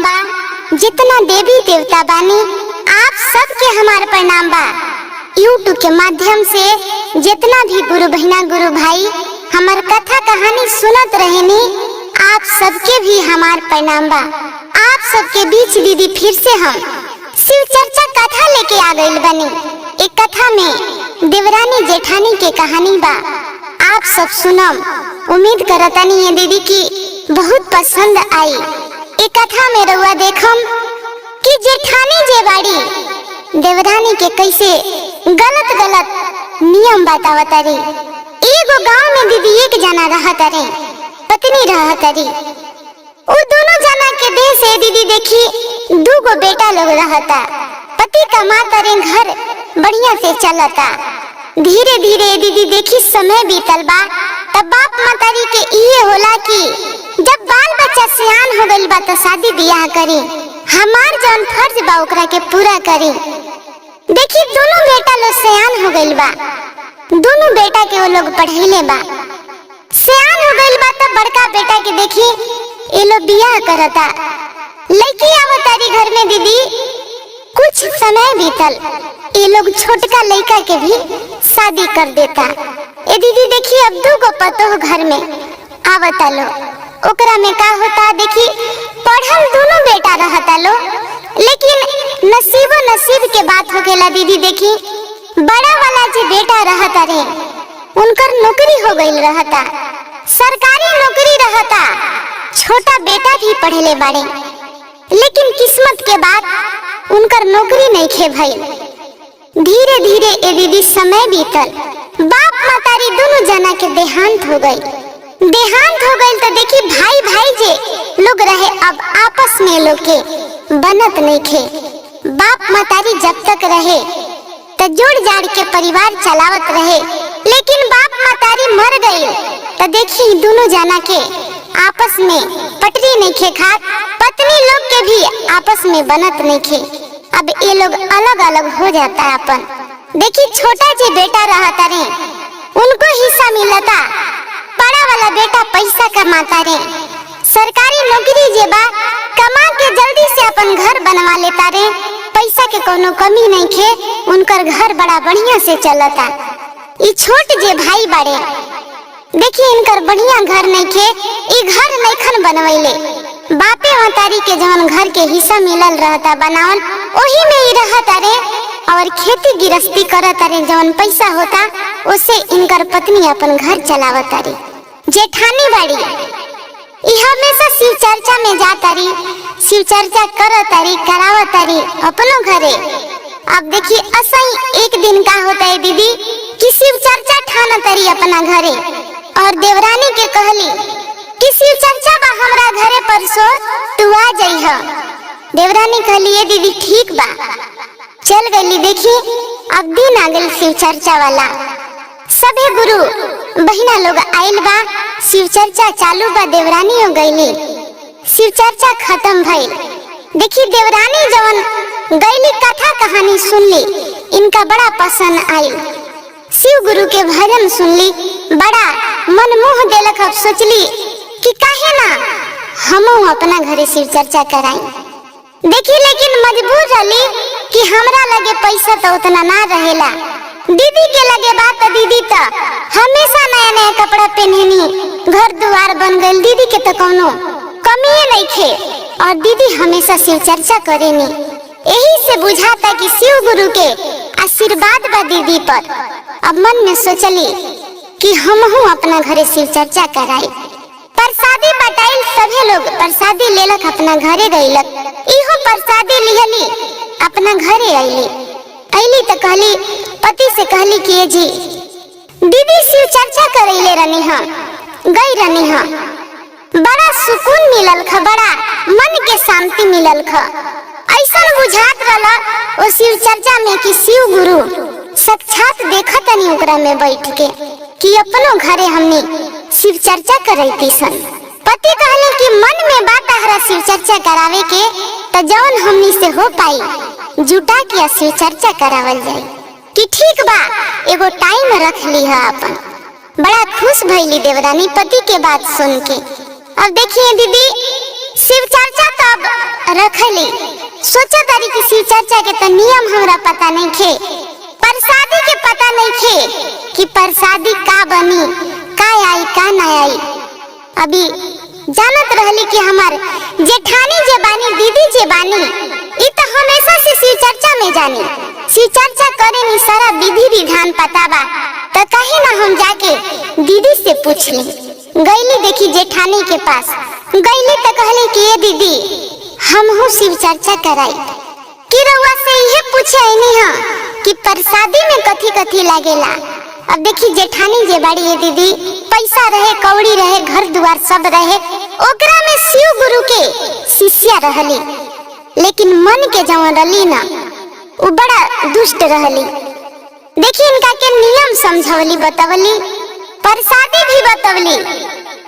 बा, जितना देवी देवता बानी आप सबके हमार प्रणाम बा। यूट्यूब के माध्यम से जितना भी गुरु बहिना गुरु भाई हमार कथा कहानी सुनत रहेनी, आप सबके भी हमार प्रणाम बा। आप सबके बीच दीदी फिर से हम शिव चर्चा कथा लेके आ गइल बनी। एक कथा में देवरानी जेठानी के कहानी बा, आप सब सुनम। उम्मीद करतानी ये दीदी की बहुत पसंद आई। एक कथा में रउआ देखम कि जेठानी जे बाड़ी देवरानी के कैसे गलत गलत नियम बतावता रे। एगो गांव में दीदी एक जना रहता रे, पत्नी रहता रे। वो दोनों जना के देह से दीदी देखी दूगो बेटा लोग रहता। पति कमाता रे, घर बढ़िया से चलता। धीरे धीरे दीदी देखी समय बीतल बा, तब बाप मातारी के ये होला कि जब बाल बच्चा सियान हो गइल बा तो शादी ब्याह करी, हमार जौन फर्ज बा ओकरा के पूरा करी। देखी दोनों बेटा लोग सियान हो गइल बा, दोनों बेटा के वो लोग पढ़ैले बा। सियान हो गइल बा तो बड़का बेटा के देखी ये लोग ब्याह करता। लड़की आवतारी घर में दीदी कुछ समय बीतल, ये लोग छोटका लड़का के भी शादी कर देता। ये दीदी देखी अब दूगो पतोह घर में आवता लो। ओकरा में का होता देखी, पढ़ल दोनों बेटा रहता लो, लेकिन नसीबो नसीब के बात हो गेला दीदी देखी। बड़ा वाला जो बेटा रहता रे, उनकर नौकरी हो गइल रहता, सरकारी नौकरी रहता। छोटा बेटा भी पढ़ले बाड़े, लेकिन किस्मत के बाद उनकर नौकरी नहीं खे भइल। धीरे धीरे ए दीदी समय बीतल, बाप मातारी दोनों जना के देहांत हो गई। देहांत हो गई तो देखी भाई भाई जे लोग रहे अब आपस में लोग के बनत नहीं खे। बाप मातारी जब तक रहे तो जोड़ जाड़ के परिवार चलावत रहे, लेकिन बाप मातारी मर गई तो देखी दोनों जना के आपस में पटरी नहीं खे खात। पत्नी लोग के भी आपस में बनत नहीं खे। अब ये लोग अलग अलग हो जाता है अपन। देखी छोटा जे बेटा रहता रे, उनको हिस्सा मिलता। बड़ा वाला बेटा पैसा कमाता रे, सरकारी नौकरी जे बा कमा के जल्दी से अपन घर बनवा लेता रे। पैसा के कोनो कमी नहीं खे, उनकर घर बड़ा बढ़िया से चलता। ये छोट जे भाई बाड़े देखिए इनकर बढ़िया घर नहीं खे, ये घर नहीं खन बनवैले। बापे मातारी के जवन घर के हिस्सा मिलल रहता बनावन, वही में ही रहता रे और खेती गिरस्ती करता रे। जवन पैसा होता उससे इनकर पत्नी अपन घर चलावता रे। जेठानी बाड़ी ये हमेशा शिव चर्चा में जाता री, शिव चर्चा करता री, करावता री अपनो घरे। अब देखिए असही एक दिन का होता है दीदी कि शिव चर्चा ठानता री अपना घरे, और देवरानी के कहली कि शिव चर्चा बा हमरा घरे परसों तू आ जाइह। देवरानी कहली ये दीदी ठीक बा, चल गई। देखी अब दिन आ गई शिव चर्चा वाला, सभी गुरु बहिना लोग आइल बा, शिव चर्चा चालू बा। देवरानी हो गईली, शिव चर्चा खत्म भइल। देखी देवरानी जवन गईली कथा कहानी सुनली, इनका बड़ा पसंद आई। शिव गुरु के भजन सुनली, बड़ा मन मोह देलक। अब सोचली कि काहे ना हमहू अपना घरे शिव चर्चा कराई। देखी लेकिन मजबूर रही कि हमरा लगे पैसा तो उतना ना रहेला। दीदी के लगे बात तो दीदी तो हमेशा नया नया कपड़ा पहननी, घर द्वार बन गई। दीदी के तो कोनो कमी नहीं थे, और दीदी हमेशा शिव चर्चा करेनी। यही से बुझाता कि शिव गुरु के आशीर्वाद बा दीदी पर। अब मन में सोचली कि हमहू अपना घरे शिव चर्चा कराई। प्रसादी बटाइल, सभी लोग प्रसादी लेलक, अपना घरे गईलक। इहो प्रसादी लिहली, अपना घरे आईली। तो कहली पति से कहली कि जी दीदी शिव चर्चा करैले रहनी हा, गई रहनी हा, बड़ा सुकून मिलल ख, बड़ा मन के शांति मिलल ख। ऐसा बुझात रहला वो शिव चर्चा में कि शिव गुरु साक्षात देखत नहीं ओकरा में बैठ के कि अपनो घरे हमने शिव चर्चा करैती सन। पति कहले कि मन में बात हरा शिव चर्चा करावे के, तो जौन हमनी से हो पाई जुटा के शिव चर्चा करावल जाए। कि ठीक बा, एगो टाइम रख ली है अपन। बड़ा खुश भइली देवरानी पति के बात सुन के। अब देखिए दीदी शिव चर्चा तो अब रखली। सोचा तारी कि शिव चर्चा के तो नियम हमरा पता नहीं खे, प्रसादी के पता नहीं खे कि प्रसादी का बनी, का आई का ना आई। अभी जानत रहली कि हमार जेठानी जे बानी, दीदी जे बानी, इ तो हमेशा से शिव चर्चा में जानी, शिव चर्चा करे नी सारा विधि विधान पता बा। तो कहीं ना हम जाके दीदी से पूछ ली। गईली देखी जेठानी के पास, गईली तो कहली कि ये दीदी हमहू शिव चर्चा कराई कि रउआ से ये पूछे नहीं हां कि प्रसादी में कथी कथी लागेला। अब देखी जेठानी जे बाड़ी ये दीदी, पैसा रहे कौड़ी रहे घर द्वार सब रहे, ओकरा में शिव गुरु के शिष्या रहली, लेकिन मन के जवन रली ना वो बड़ा दुष्ट रहली। देखी इनका के नियम समझवली, बतवली, प्रसादी भी बतवली,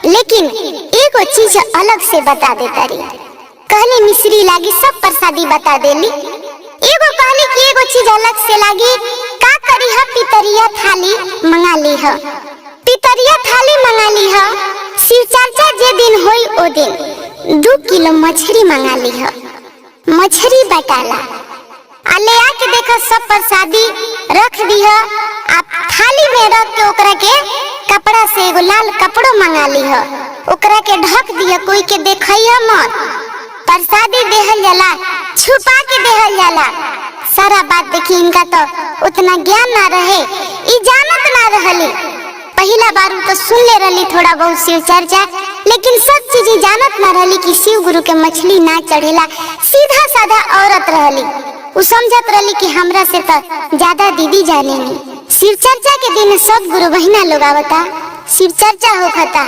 लेकिन एगो चीज अलग से बता देता रही। कहली मिश्री लागी सब प्रसादी बता देली, एगो कहली कि एगो चीज अलग से लागी, का करी है पितरिया थाली मंगा ली है, पितरिया थाली मंगा ली है। शिव चर्चा जे दिन होई ओ दिन 2 किलो मछली मंगा ली है, मछली बटाला आ ले आके देखा सब प्रसादी रख दी है। आप थाली में रख के ओकरा के कपड़ा से एगो लाल कपड़ो मंगा ली है, ओकरा के ढक दिया, कोई के देखइया मत। प्रसादी देहल जाला, छुपा के देहल जाला। सारा बात देखी इनका तो उतना ज्ञान ना रहे, ई जानत ना रहली। पहला बार तो सुन ले रही थोड़ा बहुत शिव चर्चा, लेकिन सब चीज जानत ना रहली कि शिव गुरु के मछली ना चढ़ेला। सीधा साधा औरत रहली, उ समझत रहली कि हमरा से तो ज्यादा दीदी जानेनी। शिव चर्चा के दिन सब गुरु बहिना लोग आवता, शिव चर्चा होखता।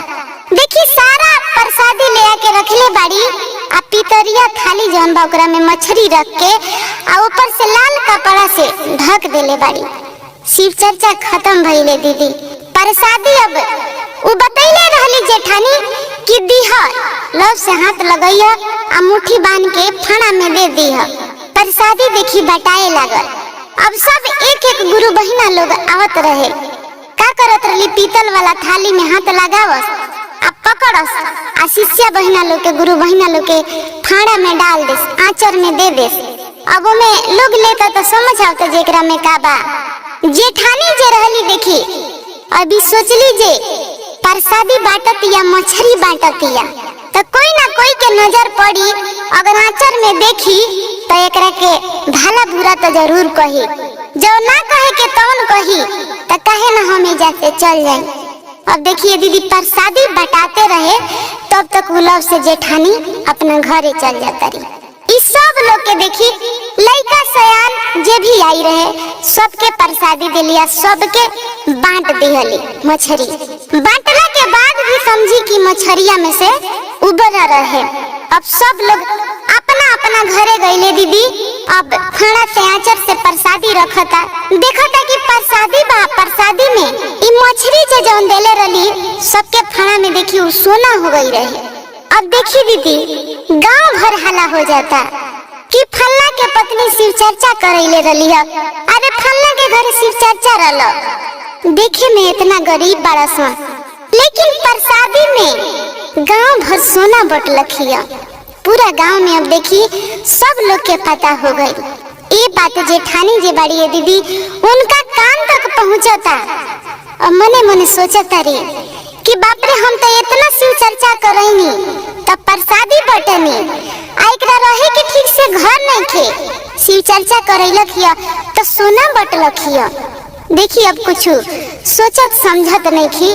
देखी सारा प्रसादी ले आके रखले बाड़ी, आ पितरिया थाली जौन बा ओकरा में मछली रख के आ ऊपर से लाल कपड़ा से ढक देले बाड़ी। शिव चर्चा खत्म भइले दीदी। प्रसादी अब उ बतैले रहली जेठानी कि दीहा लव से हाथ लगइया आ मुट्ठी बांध के फणा में दे दीहा। प्रसादी देखी बटाए लागल। अब सब एक एक गुरु बहिना लोग आवत रहे, का करत रहली पीतल वाला थाली में हाथ लगावस आ पकड़स आ शिष्या बहिना लोग के, गुरु बहिना लोग के फाड़ा में डाल देस, आंचर में दे देस। अब में लोग लेता तो समझ आवता जेकरा में का बा। जेठानी जे रहली देखी, अभी सोचली जे प्रसादी बांटत या मछली बांटत या तो कोई ना कोई के नजर पड़ी, अगर आंचर में देखी तो एकरा के भला बुरा तो जरूर कही, जो ना कहे के तौन कही तो कहे ना हमें जाते चल जाए। अब देखिए दीदी प्रसादी बटाते रहे, तब तक गुलाब से जेठानी अपना घरे चल जाता रही। इस सब लोग के देखी लड़का सयान जे भी आई रहे सबके प्रसादी दे लिया, सबके बांट दिहली मछली। बांटला के बाद भी समझी कि मछरिया में से उबर रहे। अब सब लोग अपना अपना घरे गईले दीदी। अब फणा से आंचर से प्रसादी रखता, देखता कि प्रसादी बा, प्रसादी में ई मछली जे जौन देले रही सबके फणा में देखी उ सोना हो गई रहे। अब देखी दीदी गांव भर हल्ला हो जाता कि फल्ला के पत्नी शिव चर्चा करैले रही है, अरे फल्ला के घर शिव चर्चा रहल। देखे में इतना गरीब बड़ा सन, लेकिन प्रसादी में गांव भर सोना बटलखिया। पूरा गांव में अब देखी सब लोग के पता हो गई। ये बात जेठानी जे बाड़ी है दीदी, उनका कान तक पहुंचता। और मने मने सोचता रे कि बाप रे हम तो इतना शिव चर्चा करैनी तब प्रसादी बटनी, आ एकरा रहे के ठीक से घर नहीं थे, शिव चर्चा करैलखिया तो सोना बटलखिया। देखी अब कुछ सोचत समझत नहीं थी,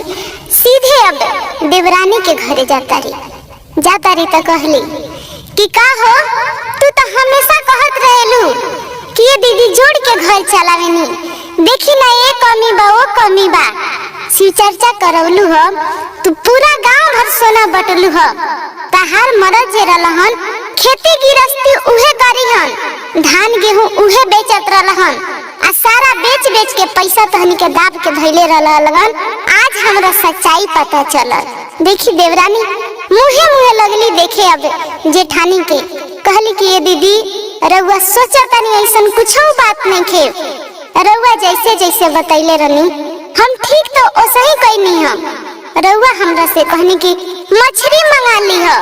सीधे अब देवरानी के घरे जाता रही तो कहली कि का हो, तू तो हमेशा कहत रहेलू कि ये दीदी जोड़ के घर चलावेनी, देखी ना ये कमी बा वो कमी बा, शिव चर्चा करौलू हो तू पूरा गांव भर सोना बटलू हो। तहार मरद जे रहलन खेती गिरस्ती उहे करीहन, धान गेहूं उहे बेचत रहलन, आ सारा बेच बेच के पैसा तहनी के दाब के धैले रहलन। आज हमरा सच्चाई पता चलल। देखी देवरानी मुहे मुहे लगली देखे अब जेठानी के, कहली कि ये दीदी रउआ सोचता नहीं ऐसन कुछ बात नहीं खे, रउआ जैसे जैसे बतैले रहनी हम ठीक तो ओसे ही कहनी हम। रउआ हमरा से कहनी कि मछली मंगा ली हो।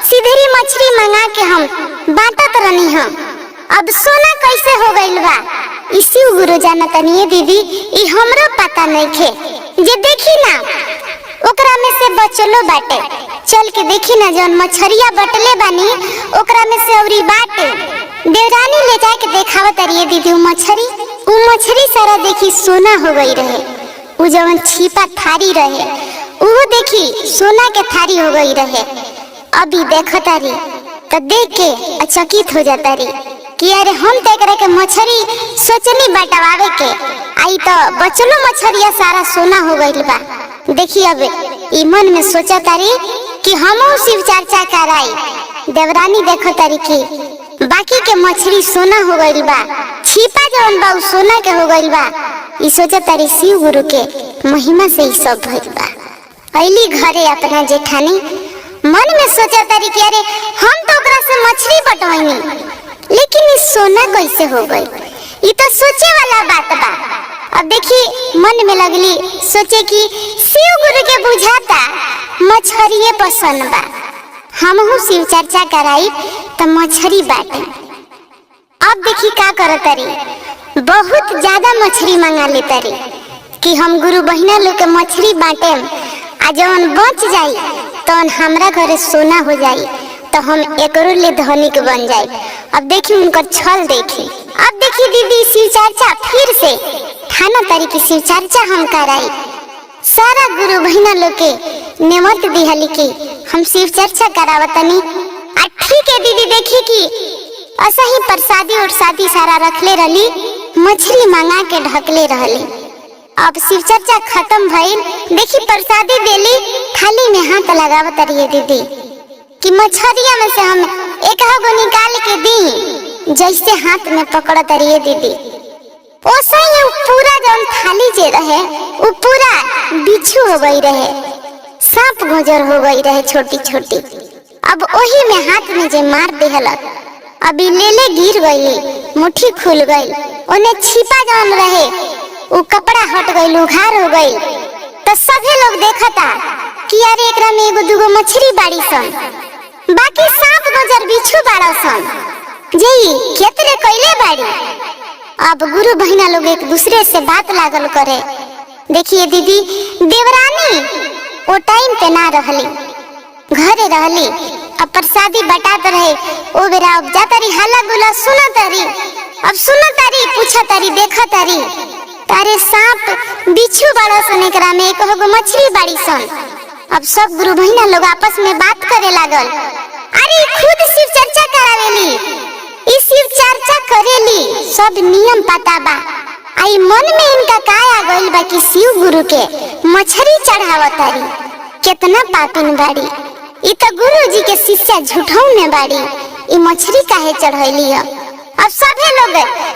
सीधरी मछली मंगा के हम बांटत रहनी हो। अब सोना कैसे हो गइल बा इसी गुरु जाना तनिए दीदी, ई हमरो पता नहीं खे। जे देखी ना ओकरा में से बचलो बाटे, चल के देखी ना जौन मछरिया बटले बानी ओकरा में से औरी बाटे। देवरानी ले जाके देखावत रही दीदी उ मछरी सारा देखी सोना हो गई रहे। उ जवन छिपा थारी रहे वो देखी सोना के थारी हो गई रहे। अभी देखता रही तो देख के अचकित हो जाता रही कि अरे हम तो एकरा के मछरी सोचनी बटवावे के, आई तो बचलो मछरिया सारा सोना हो गइल बा। देखी अब ई मन में सोचा तारी कि हमहू शिव चर्चा कराई। देवरानी देखो तारी की बाकी के मछली सोना हो गइल बा, छिपा जवन बा सोना के हो गइल बा। ई सोचा तारी शिव गुरु के महिमा से ई सब भइल बा। अइली घरे अपना जेठानी मन में सोचा तारी कि अरे हम तो ओकरा से मछली बटवाइनी, लेकिन ई सोना कैसे हो गई? ई तो सोचे वाला बात बा। अब देखी मन में लगली सोचे कि शिव गुरु के बुझाता मछरिये पसंद बा, हमहू शिव चर्चा कराई तो मछरी बाटे। अब देखी का करत तारी, बहुत ज्यादा मछली मंगा ले तारी कि हम गुरु बहिना लोग के मछली बांटे, आ जवन बच जाई तो हमरा घरे सोना हो जाई तो हम एकरो ले धनिक बन जाए। अब देखी उनका छल देखी। अब देखी दीदी शिव चर्चा फिर से थाना तारीख शिव चर्चा हम कराई। सारा गुरु बहिना लोग के नेमत दिहली की हम शिव चर्चा करावतनी। आ ठीक है दीदी, देखी कि असही प्रसादी और शादी सारा रखले रहली, मछली मंगा के ढकले रहली। अब शिव चर्चा खत्म भइल, देखी प्रसादी देली, थाली में हाथ लगावत रही दीदी कि मछरिया में से हम एक गो निकाल के दी। जैसे हाथ में पकड़त रही दीदी ओसे ही पूरा जौन थाली जे रहे वो पूरा बिच्छू हो गई रहे, सांप गुजर हो गई रहे छोटी छोटी। अब वही में हाथ में जे मार देहलक, अभी ले गिर गई, मुट्ठी खुल गई, उन्हें छिपा जौन रहे वो कपड़ा हट गई, उघार हो गई। तो सभी लोग देखता कि अरे एकरा में एगो दूगो मछली बाड़ी सन, बाकी सांप गुजर बिच्छू बाड़ा सन जी केतरे कइले बाड़ी। अब गुरु बहिना लोग एक दूसरे से बात लागल करे। देखिए दीदी देवरानी वो टाइम पे ना रहली, घरे रहली। अब प्रसादी बटात रहे ओ बेरा अब जाता रही हल्ला गुला सुनत रही। अब सुनत रही पूछत रही देखत रही तारे सांप बिच्छू बाड़ा सन, एकरा में एक गो मछली बाड़ी सन। अब सब गुरु बहिना लोग आपस में बात करे लागल, अरे खुद शिव चर्चा करावेली, इस शिव चर्चा करेली, सब नियम पता बा। आई मन में इनका काया गइल बा कि शिव गुरु के मछली चढ़ावतारी, कितना पापिन बाड़ी। ई तो गुरु जी के शिष्या झूठों में बाड़ी, ई मछली काहे चढ़ैली है। अब सभी लोग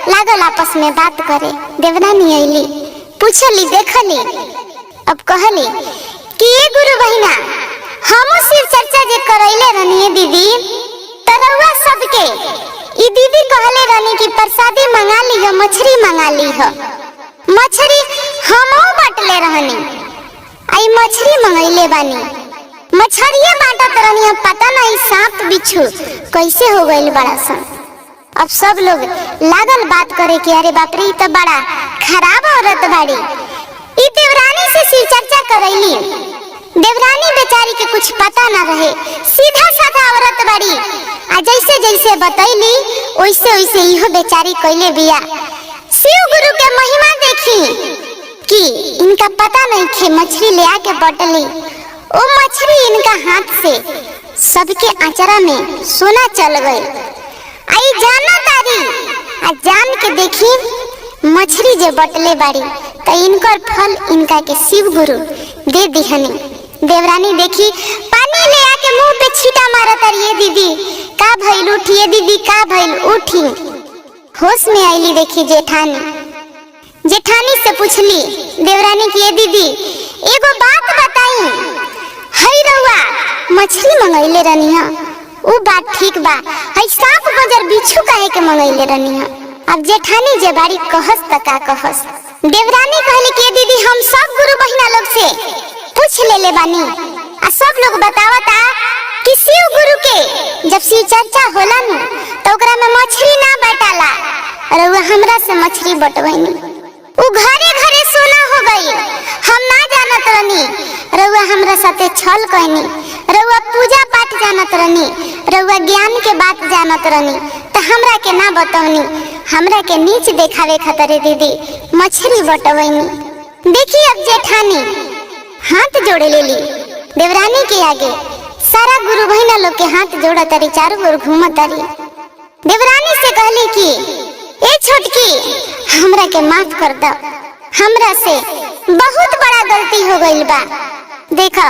लागल आपस में बात करे। देवरानी आईली, पूछली देखली, अब कहली कि ये गुरु बहिना हमो शिव चर्चा जे करैले रहनी दीदी, तरवा सबके ई दीदी कहले रहनी कि प्रसादी मंगा ली हो, मछली मंगा ली हो। मछली हमो बाटले रहनी, आई मछली मंगैले बानी, मछलिए बांटत रहनी। पता नहीं सांप बिच्छू कैसे हो गइल बड़ा सन। अब सब लोग लागल बात करे कि अरे बाप रे तो बड़ा खराब औरत बाड़ी, ई देवरानी से शिव चर्चा करैली। देवरानी बेचारी के कुछ पता ना रहे, सीधा साधा औरत बाड़ी। आ जैसे जैसे बतैली वैसे वैसे इहो बेचारी कइले बिया। शिव गुरु के महिमा देखी कि इनका पता नहीं थे मछली ले आके बटली, वो मछली इनका हाथ से सबके आचरा में सोना चल गई। आई जाना तारी आ जान के देखी मछली जे बटले बाड़ी तो इनकर फल इनका के शिव गुरु दे दिहनी। देवरानी देखी पानी ले आके मुंह पे छीटा मारत रही दीदी, का भइल उठिए दीदी, का भइल उठी। होश में आईली देखी जेठानी, जेठानी से पूछली देवरानी की दीदी एगो बात बताई, हई रउआ मछली मंगैले रहनी है, वो बात ठीक बा, हई सांप गुजर बिच्छू काहे के मंगैले रहनी है। अब जेठानी जे बाड़ी कहस त का कहस। देवरानी कहली कि दीदी हम सब गुरु बहिना लोग से पूछ ले बानी, आ सब लोग बतावता कि शिव गुरु के जब शिव चर्चा होला न तो ओकरा में मछली ना बटाला, रउआ हमरा से मछली बटवैनी। उ घरे घरे सोना हो गई, हम ना जानत रहनी, रउआ हमरा साथे छल कहनी। रउआ पूजा पाठ जानत रहनी, रउआ ज्ञान के बात जानत रहनी, तो हमरा के ना बतवनी, हमरा के नीच देखावे खातिर दीदी मछली बटवैनी। देखी अब जेठानी हाथ जोड़े लेली देवरानी के आगे, सारा गुरु बहिना लोग के हाथ जोड़ा तारी, चारों ओर घूमा तारी। देवरानी से कहली कि ए छोटकी हमरा के माफ कर दो, हमरा से बहुत बड़ा गलती हो गइल बा। देखा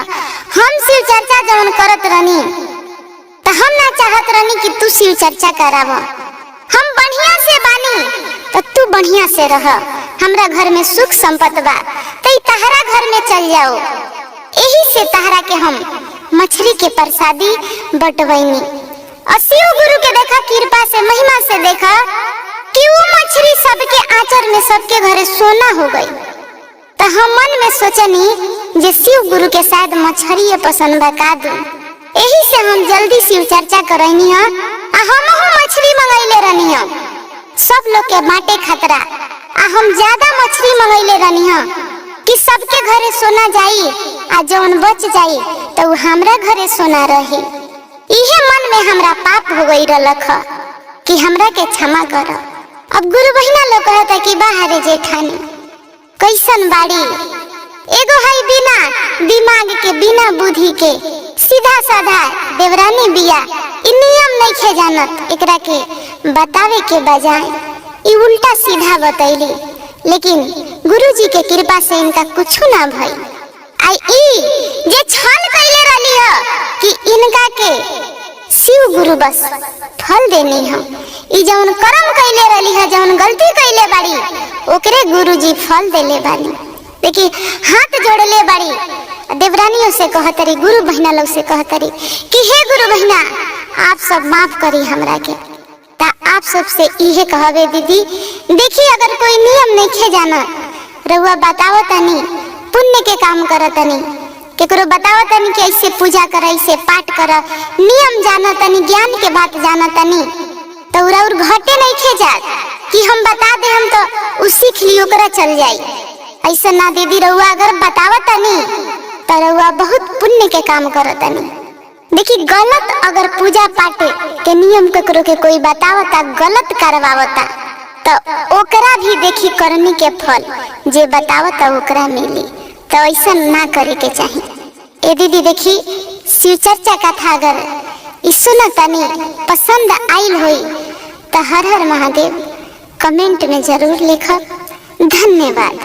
हम शिव चर्चा जवन करत रहनी तो हम ना चाहत रहनी कि तू शिव चर्चा कराव। हम बढ़िया से बानी तो तू बढ़िया से रह, हमरा घर में सुख संपत्ति बा तो तहरा घर में चल जाओ। यही से तहरा के हम मछली के प्रसादी बटवैनी। और शिव गुरु के देखा कृपा से महिमा से देखा कि वो मछली सबके आंचर में सबके घरे सोना हो गई। तो हम मन में सोचनी जे शिव गुरु के शायद मछली पसंद बका दू, यही से हम जल्दी शिव चर्चा करैनी है। हम मछली मंगैले रहनी है सब लोग के बाटे खतरा, हम ज्यादा मछली मंगैले रहनी है कि सबके घरे सोना जाई, आ जौन बच जाई तो हमरा घरे सोना रही। इहे मन में हमरा पाप हो गई रलख कि हमरा के क्षमा कर। अब गुरु बहिना लोग कहता कि बाहरे जेठानी कैसन बाड़ी, एगो है बिना दिमाग के बिना बुद्धि के सीधा साधा देवरानी बिया, इ नियम नहीं खे जानत, एकरा के बतावे के बजाय इ उल्टा सीधा बतैली। लेकिन गुरुजी के कृपा से इनका कुछ ना भई। आई ई जे छल कैले रहली है कि इनका के शिव गुरु बस फल देनी है, ई जौन कर्म कैले रहली है, जौन गलती कैले बाड़ी ओकरे गुरुजी फल देले बाड़ी। देखी हाथ जोड़ले बाड़ी, देवरानियों से कहतरी, गुरु बहिना लोग से कहतरी कि हे गुरु बहिना आप सब माफ करी हमरा के। ता आप सब से इहे कहवे दीदी, देखी अगर कोई नियम नहीं खे जाना, रउआ बताओ तनी पुण्य के काम कर तनी, केकरो बताओ तनी कि ऐसे पूजा कर, ऐसे पाठ कर, नियम जाना तनी, ज्ञान के बात जाना तनी, तो और घटे नहीं खे जात कि हम बता दे हम तो उ सीख लियो करा चल जाई। ऐसा ना दीदी, रउआ अगर बतावा तनी तो रउआ बहुत पुण्य के काम कर तनी। देखी गलत अगर पूजा पाठ के नियम ककरो के कोई बतावता, गलत करवावता, तो ओकरा भी देखी करनी के फल जे बतावता ओकरा मिली। तो ऐसा ना करे के चाहिए। ए दीदी देखी शिव चर्चा कथा अगर सुन तनी पसंद आइल होई तो हर हर महादेव कमेंट में जरूर लिखब। धन्यवाद।